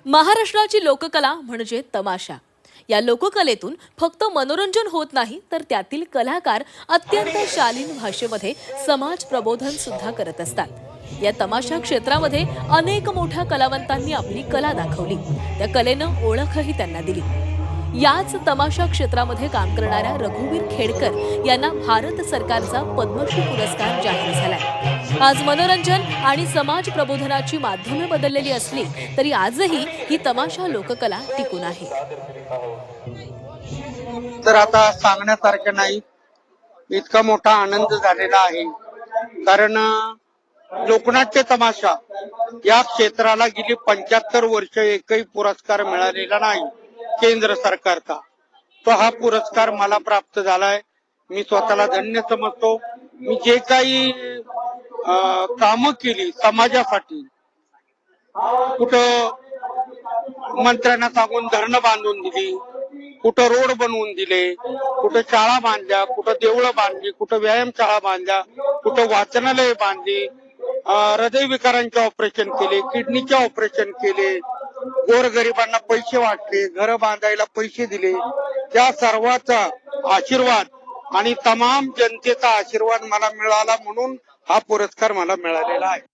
महाराष्ट्राची लोककला म्हणजे तमाशा। या लोककलेतून फक्त मनोरंजन होत नाही तर त्यातील कलाकार अत्यंत शालीन भाषेमध्ये समाज प्रबोधन सुद्धा करत असतात। या तमाशा क्षेत्रामध्ये अनेक मोठ्या कलावंतांनी आपली कला दाखवली, त्या कलेनं ओळखही त्यांना दिली। याच तमाशा क्षेत्रामध्ये काम करणाऱ्या रघुवीर खेडकर यांना भारत सरकारचा पद्मश्री पुरस्कार जाहीर झालाय। आज मनोरंजन आणि समाज प्रबोधनाची माध्यमे बदललेली असली तरी आजही ही तमाशा लोककला टिकून आहे। तर आता सांगण्यासारखं नाही, इतका मोठा आनंद झालेला आहे। कारण लोकनाट्य तमाशा या क्षेत्राला गेली 75 वर्ष एकही पुरस्कार मिळालेला नाही केंद्र सरकारचा। तो हा पुरस्कार मला प्राप्त झालाय। मी स्वतःला धन्य समजतो। मी जे काही कामं केली समाजासाठी, कुठं मंत्र्यांना सांगून धरणं बांधून दिली, कुठं रोड बनवून दिले, कुठं शाळा बांधल्या, कुठं देवळं बांधली, कुठं व्यायामशाळा बांधल्या, कुठं वाचनालय बांधली, हृदयविकारांचे ऑपरेशन केले, किडनीचे ऑपरेशन केले, गोरगरिबांना पैसे वाटले, घर बांधायला पैसे दिले। त्या सर्वाचा आशीर्वाद आणि तमाम जनतेचा आशीर्वाद मला मिळाला, म्हणून हा पुरस्कार मला मिळालेला आहे।